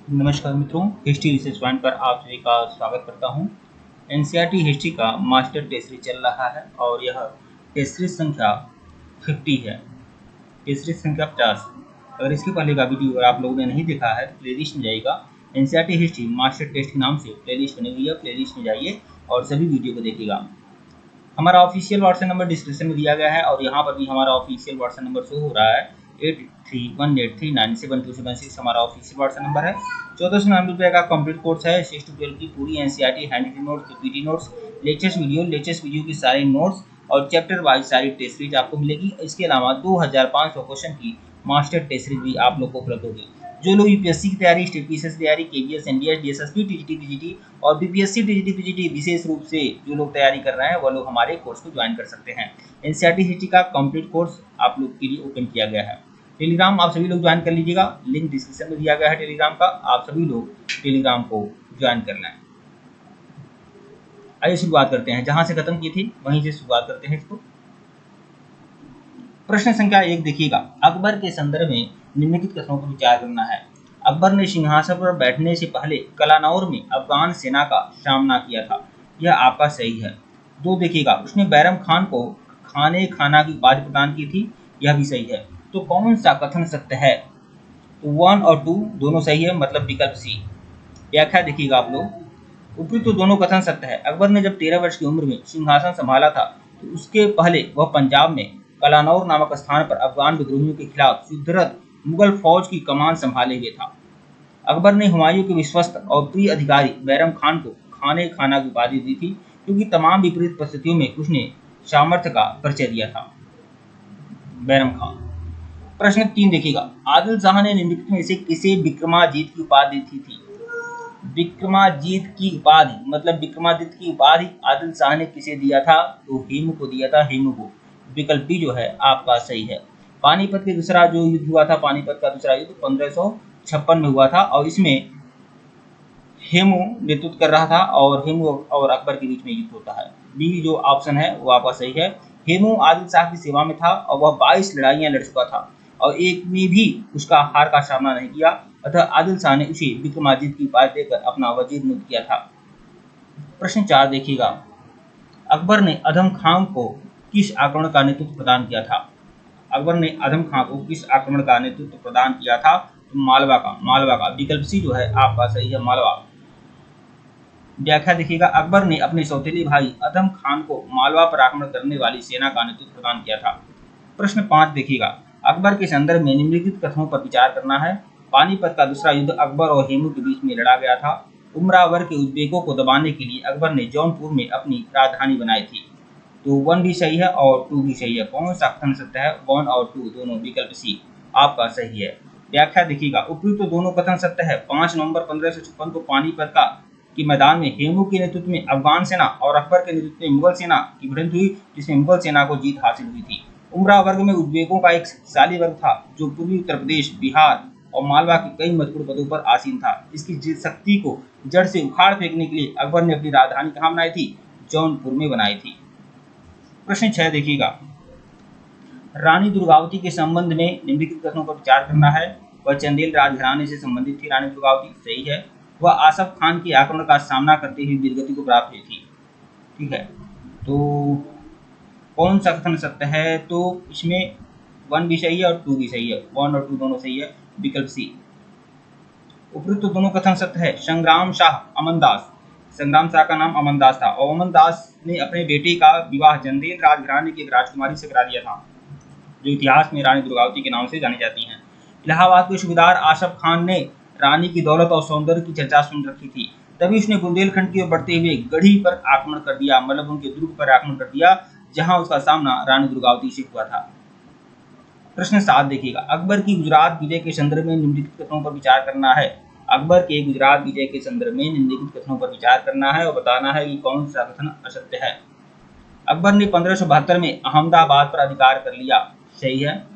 नमस्कार मित्रों, history research point पर आप सभी का स्वागत करता हूं। एनसीईआरटी हिस्ट्री का मास्टर टेस्ट सीरीज चल रहा है और यह टेस्ट सीरीज संख्या 50 है। टेस्ट सीरीज संख्या 50। अगर इसके पहले का वीडियो अगर आप लोगों ने नहीं देखा है तो प्लेलिस्ट में जाइएगा। एनसीईआरटी हिस्ट्री मास्टर टेस्ट के नाम से प्लेलिस्ट बनी हुई है, प्लेलिस्ट में जाइए और सभी वीडियो को देखिएगा। हमारा ऑफिशियल व्हाट्सएप नंबर डिस्क्रिप्शन में दिया गया है और यहाँ पर भी हमारा ऑफिशियल व्हाट्सएप नंबर शो हो रहा है। 8318397276 हमारा ऑफिशियल व्हाट्सएप नंबर है। 1499 का कंप्लीट कोर्स है। 6 to 12 की पूरी NCERT handwritten notes, PPT notes, latest video की सारे नोट्स और चैप्टर वाइज सारी टेस्ट सीरीज आपको मिलेगी। इसके अलावा 2500 क्वेश्चन की मास्टर टेस्ट सीरीज भी आप लोग को उपलब्ध होगी। जो लोग यूपीएससी की तैयारी, स्टेट पीसीएस की तैयारी, KVS, NDS, DSSP, TGT, PGT और बीपीएससी, टीजीटी, पीजीटी विशेष रूप से जो लोग तैयारी कर रहे हैं वो लोग हमारे कोर्स को ज्वाइन कर सकते हैं। एनसीईआरटी हिस्ट्री का कंप्लीट कोर्स आप लोग के लिए ओपन किया गया है। टेलीग्राम आप सभी लोग ज्वाइन कर लीजिएगा, लिंक डिस्क्रिप्शन में दिया गया है टेलीग्राम का। आप सभी लोग टेलीग्राम को ज्वाइन कर लें। आइए शुरुआत करते हैं, जहां से खत्म की थी वहीं से शुरुआत करते हैं इसको। प्रश्न संख्या 1 देखिएगा। अकबर के संदर्भ में निम्नलिखित कथनों पर विचार करना है। अकबर ने सिंहासन पर बैठने से पहले कलानौर में अफगान सेना का सामना किया था। यह आपका सही है। 2 देखिएगा। उसने बैरम खान को खाना की उपाधि प्रदान की थी। यह भी सही है। तो कौन सा कथन सत्य है? तो 1 और 2 दोनों सही है, मतलब विकल्प सी। व्याख्या देखिएगा आप लोग। उपयुक्त तो दोनों कथन सत्य है। अकबर ने जब 13 वर्ष की उम्र में सिंहासन संभाला था तो उसके पहले वह पंजाब में कलानौर नामक स्थान पर अफगान विद्रोहियों के खिलाफ युद्धरत मुगल फौज की कमान संभाले हुए था। अकबर ने हुमायूं के विश्वस्त और प्रिय अधिकारी बैरम खान को खाना की उपाधि दी थी, क्योंकि तमाम विपरीत परिस्थितियों में उसने सामर्थ्य का परिचय दिया था। बैरम खान। प्रश्न 3 देखिएगा। आदिल शाह ने निम्नलिखित में से किसे विक्रमाजीत की उपाधि दी थी? विक्रमाजीत की उपाधि मतलब विक्रमादित्य की उपाधि आदिल शाह ने किसे दिया था? तो हेमू को दिया था, हेमू को। विकल्प बी जो है आपका सही है। पानीपत के दूसरा जो युद्ध हुआ था, पानीपत का दूसरा युद्ध 1556 में हुआ था और इसमें हेमू नेतृत्व कर रहा था और हेमू और अकबर के बीच में युद्ध होता है। बी जो ऑप्शन है वो आपका सही है। हेमू आदिल शाह की सेवा में था और वह 22 लड़ाइयां लड़ चुका था और एक में भी उसका हार का सामना नहीं किया, अतः आदिल शाह ने उसे विक्रमादित्य की उपाधि देकर अपना वजीर नियुक्त किया था। प्रश्न 4 देखिएगा। अकबर ने अधम खां को किस आक्रमण का नेतृत्व प्रदान किया था? अकबर ने अधम खां को किस आक्रमण का नेतृत्व प्रदान किया था? तो मालवा का। विकल्प सी जो है आपका सही है, मालवा। व्याख्या देखिएगा। अकबर ने अपने सौतेले भाई अधम खान को मालवा पर आक्रमण करने वाली सेना का नेतृत्व प्रदान किया था। प्रश्न 5 देखिएगा। अकबर के संदर्भ में निम्नलिखित कथनों पर विचार करना है। पानीपत का दूसरा युद्ध अकबर और हेमू के बीच में लड़ा गया था। उमरावर के उद्वेगों को दबाने के लिए अकबर ने जौनपुर में अपनी राजधानी बनाई थी। तो 1 भी सही है और 2 भी सही है। कौन सा कथन सत्य है? 1 और 2 दोनों। विकल्प सी आपका सही है। व्याख्या देखिएगा। उपयुक्त तो दोनों कथन सत्य है। 5 नवंबर 1556 को पानीपत के मैदान में हेमू के नेतृत्व में अफगान सेना और अकबर के नेतृत्व में मुगल सेना की भिड़ंत हुई, जिसमें मुगल सेना को जीत हासिल हुई थी। उमरा वर्ग में उद्वेगों का एक शक्तिशाली वर्ग था जो पूर्वी उत्तर प्रदेश, बिहार और मालवा के कई महत्वपूर्ण पदों पर आसीन था। इसकी शक्ति को जड़ से उखाड़ फेंकने के लिए अकबर ने अपनी राजधानी कहाँ बनाई थी? जौनपुर में बनाई थी। प्रश्न 6 देखिएगा। रानी दुर्गावती के संबंध में निम्नलिखित कथनों पर विचार करना है। वह चंदेल राजघराने से संबंधित थी। रानी दुर्गावती सही है। वह आसफ खान के आक्रमण का सामना करते हुए वीरगति को प्राप्त हुई थी। ठीक है, तो कौन सा कथन सत्य है? तो इसमें 1 भी सही है और 2 भी सही है। 1 और 2 दोनों सही है। विकल्प सी। उपयुक्त दोनों कथन सत्य है। संग्राम शाह का नाम अमन दास था और अमन दास ने अपने बेटे का विवाह चंदेल राजघराने की एक राजकुमारी से करा दिया था, जो इतिहास में रानी दुर्गावती के नाम से जानी जाती हैं। इलाहाबाद के सूबेदार आसफ खान ने रानी की दौलत और सौंदर्य की चर्चा सुन रखी थी, तभी उसने बुंदेलखंड की ओर बढ़ते हुए गढ़ी पर आक्रमण कर दिया, मतलब उनके दुर्ग पर आक्रमण कर दिया, जहां उसका सामना रानी दुर्गावती से हुआ था। प्रश्न 7 देखिएगा। अकबर की गुजरात विजय के संदर्भ में निम्नलिखित कथनों पर विचार करना है। अकबर के गुजरात विजय के संदर्भ में निम्नलिखित कथनों पर विचार करना है और बताना है कि कौन सा कथन असत्य है। अकबर ने 1572 में अहमदाबाद पर अधिकार कर लिया। सही है।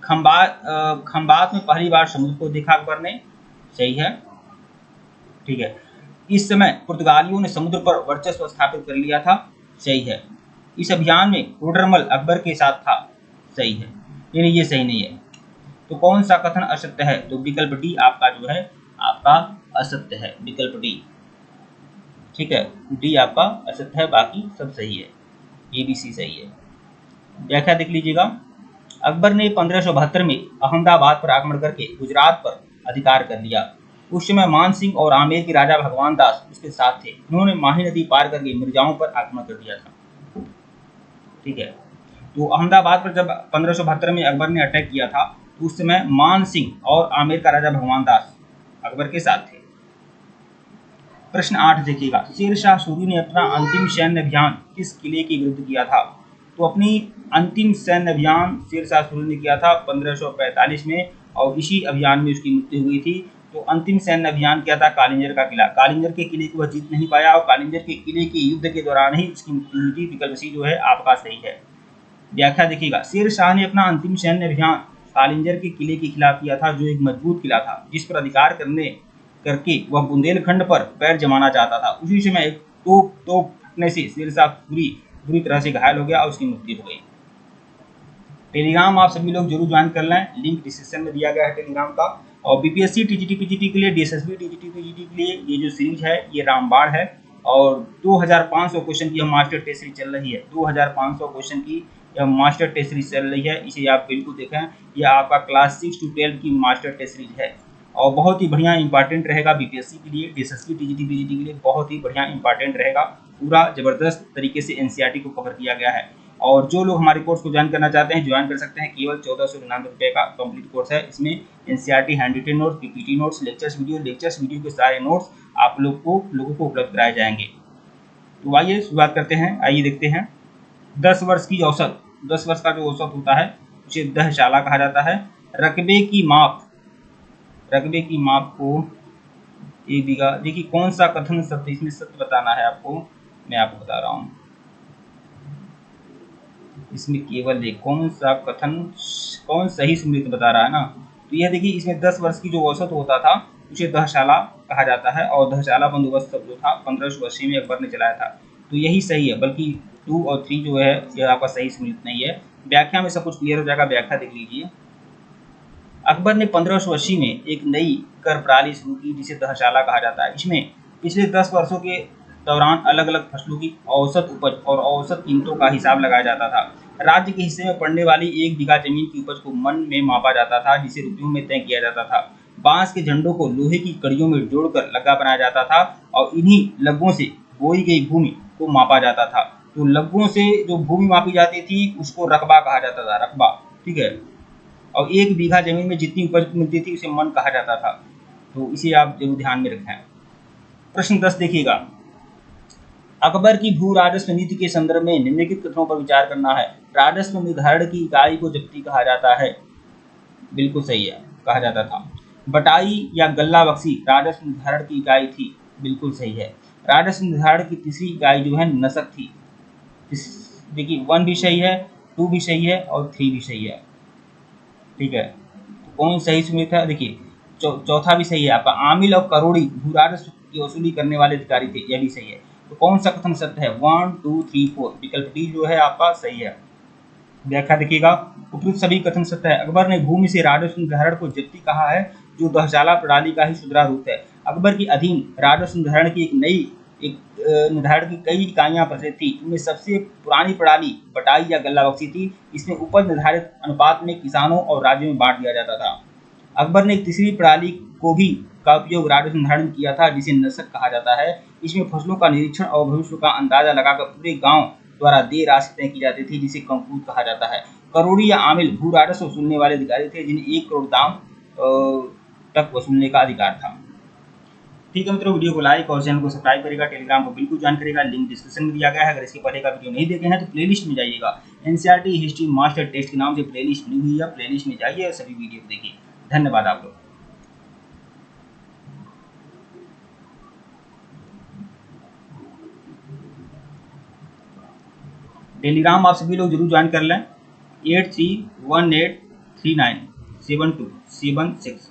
खंबात में पहली बार समुद्र को देखा अकबर ने। सही है। ठीक है। इस समय पुर्तगालियों ने समुद्र पर वर्चस्व स्थापित कर लिया था। सही है। इस अभियान में टोडरमल अकबर के साथ था। सही है। ये सही नहीं है। तो कौन सा कथन असत्य है? तो विकल्प डी आपका जो है आपका असत्य है, विकल्प डी। ठीक है, डी आपका असत्य है, बाकी सब सही है, ए बी सी सही है। व्याख्या देख लीजिएगा। अकबर ने 1572 में अहमदाबाद पर आक्रमण करके गुजरात पर अधिकार कर लिया। उस समय मान सिंह और आमेर के राजा भगवान दास उसके साथ थे। उन्होंने माही नदी पार करके मिर्जाओं पर आक्रमण कर दिया था। ठीक है, तो अहमदाबाद पर जब 1572 में अकबर ने अटैक किया था, तो उस समय मान सिंह और आमेर का राजा भगवान दास अकबर के साथ थे। प्रश्न 8 देखिएगा, शेर शाह सूरी ने अपना अंतिम सैन्य अभियान किस किले के विरुद्ध किया था? तो अपनी अंतिम सैन्य अभियान शेर शाह सूरी ने किया था 1545 में, और इसी अभियान में उसकी मृत्यु हुई थी। तो अंतिम सैन्य अभियान क्या था? कालिंजर का किला। कालिंजर के किले को वह जीत नहीं पाया, और कालिंजर के किले के युद्ध के दौरान ही उसकी मृत्यु हुई थी। विकल्प सी जो है आपका सही है। व्याख्या देखिएगा, शेर शाह ने अपना अंतिम सैन्य अभियान कालिंजर के किले के खिलाफ किया था, जो एक मजबूत किला था जिस पर अधिकार करके वह बुंदेलखंड पर पैर जमाना चाहता था। उसी समय एक तोप फटने से शेर शाह बुरी तरह से घायल हो गया और उसकी मृत्यु हो गई। टेलीग्राम आप सभी लोग जरूर ज्वाइन कर लें, लिंक डिस्क्रिप्शन में दिया गया है टेलीग्राम का। और बीपीएससी टीजीटी पीजीटी के लिए, डीएसएसबी टीजीटी पीजीटी के लिए ये जो सीरीज है ये रामबाण है, और 2500 क्वेश्चन की मास्टर टेस्ट सीरीज चल रही है। 2500 क्वेश्चन की मास्टर टेस्ट सीरीज चल रही है, इसे आप बिल्कुल देखें। यह आपका क्लास 6 से 12 की मास्टर टेस्ट सीरीज है, और बहुत ही बढ़िया इंपॉर्टेंट रहेगा बीपीएससी के लिए, डीएसएसबी टीजीटी पीजीटी के लिए बहुत ही बढ़िया इंपॉर्टेंट रहेगा। पूरा जबरदस्त तरीके से एनसीईआरटी को कवर किया गया है। और जो लोग हमारे कोर्स को ज्वाइन करना चाहते हैं, ज्वाइन कर सकते हैं। केवल 1499 रुपये का कंप्लीट कोर्स है। इसमें NCERT handwritten notes, PPT notes, lectures video के सारे नोट्स आप लोगों को उपलब्ध कराए जाएंगे। तो आइए शुरुआत करते हैं। आइए देखते हैं 10 वर्ष की औसत। 10 वर्ष का जो औसत होता है उसे दहशाला कहा जाता है। रकबे की माप को एक बीघा। देखिए कौन सा कथन सत्य, इसमें सत्य बताना है आपको, मैं आपको बता रहा हूँ। इसमें केवल एक कौन सही स्मृति बता रहा है ना। तो यह देखिए, इसमें 10 वर्ष की जो औसत होता था उसे दहशाला कहा जाता है, और दहशाला बंदोबस्त जो था 1580 में अकबर ने चलाया था। तो यही सही है, बल्कि 2 और 3 जो है यह आपका सही स्मृति नहीं है। व्याख्या में सब कुछ क्लियर हो जाएगा। व्याख्या देख लीजिए। अकबर ने 1580 में एक नई कर प्रणाली शुरू की जिसे दहशाला कहा जाता है। इसमें पिछले 10 वर्षों के दौरान अलग अलग फसलों की औसत उपज और औसत कीमतों का हिसाब लगाया जाता था। राज्य के हिस्से में पड़ने वाली 1 बीघा जमीन की उपज को मन में मापा जाता था, जिसे रुपयों में तय किया जाता था। बांस के झंडों को लोहे की कड़ियों में जोड़कर लग्गा बनाया जाता था, और इन्हीं लग्गों से बोई गई भूमि को मापा जाता था। तो लग्गों से जो भूमि मापी जाती थी उसको रकबा कहा जाता था, रकबा। ठीक है, और 1 बीघा जमीन में जितनी उपज मिलती थी उसे मन कहा जाता था। तो इसे आप जरूर ध्यान में रखें। प्रश्न 10 देखिएगा, अकबर की भू राजस्व नीति के संदर्भ में निम्नलिखित कथनों पर विचार करना है। राजस्व निर्धारण की इकाई को जब्ती कहा जाता है। बिल्कुल सही है, कहा जाता था। बटाई या गल्ला बख्शी राजस्व निर्धारण की इकाई थी। बिल्कुल सही है। राजस्व निर्धारण की तीसरी इकाई जो है नसक थी। देखिए 1 भी सही है, 2 भी सही है, और 3 भी सही है। ठीक है, तो कौन सही सुमित है? देखिए चौथा भी सही है आपका। आमिल और करोड़ी भू राजस्व की वसूली करने वाले अधिकारी थे, यह भी सही है। तो कौन सा कथन सत्य है? 1 2 3 4, विकल्प डी जो है आपका सही है। व्याख्या देखिएगा, उपयुक्त सभी कथन सत्य है। अकबर ने भूमि से राजस्व निर्धारण को जब्ती कहा है, जो दहशाला प्रणाली का ही सुधरा रूप है। अकबर के अधीन राजस्व निर्धारण की निर्धारण की कई इकाइयां प्रचलित थी। इनमें सबसे पुरानी प्रणाली बटाई या गल्लाबख्शी थी। इसमें उपज निर्धारित अनुपात में किसानों और राज्यों में बांट दिया जाता था। अकबर ने एक तीसरी प्रणाली का उपयोग राजस्व निर्धारण किया था, जिसे नसक कहा जाता है। इसमें फसलों का निरीक्षण और भविष्य का अंदाजा लगाकर पूरे गांव द्वारा देय राशि तय की जाती थी, जिसे कंकूत कहा जाता है। करोड़ी या आमिल भू राजस्व वसूलने वाले अधिकारी थे, जिन्हें 1 करोड़ दाम तक वसूलने का अधिकार था। ठीक है मित्रों, वीडियो को लाइक और चैनल को सब्सक्राइब करेगा। टेलीग्राम को बिल्कुल ज्वाइन करेगा, लिंक डिस्क्रिप्शन में दिया गया है। अगर इसके पहले का वीडियो नहीं देखे हैं तो प्लेलिस्ट में जाइएगा। एनसीईआरटी हिस्ट्री मास्टर टेस्ट के नाम से प्लेलिस्ट बनी हुई है, प्लेलिस्ट में जाइए और सभी वीडियो को देखिए। धन्यवाद आप लोग। टेलीग्राम आप सभी लोग जरूर ज्वाइन कर लें। 8318397276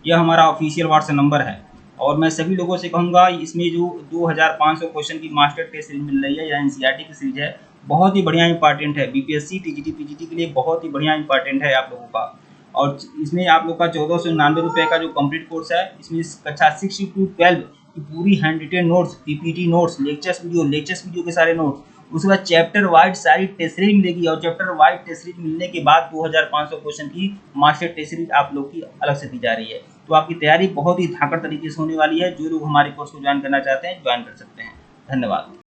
यह हमारा ऑफिशियल व्हाट्सएप नंबर है। और मैं सभी लोगों से कहूँगा, इसमें जो 2500 क्वेश्चन की मास्टर टेस्ट सीरीज मिल रही है या एनसीईआरटी की सीरीज है, बहुत ही बढ़िया इंपॉर्टेंट है। बीपीएससी टीजीटी पीजीटी के लिए बहुत ही बढ़िया इंपॉर्टेंट है आप लोगों का। और इसमें आप लोग का 1499 रुपये का जो कंप्लीट कोर्स है, इसमें कक्षा 6 to 12 की पूरी hand retain notes, PPT notes, lectures video के सारे नोट्स, उसके बाद चैप्टर वाइज सारी टेस्ट सीरीज मिलेगी और चैप्टर वाइज टेस्ट सीरीज मिलने के बाद 2500 क्वेश्चन की मास्टर टेस्ट सीरीज आप लोग की अलग से दी जा रही है। तो आपकी तैयारी बहुत ही धाकड़ तरीके से होने वाली है। जो लोग हमारे कोर्स को ज्वाइन करना चाहते हैं ज्वाइन कर सकते हैं। धन्यवाद।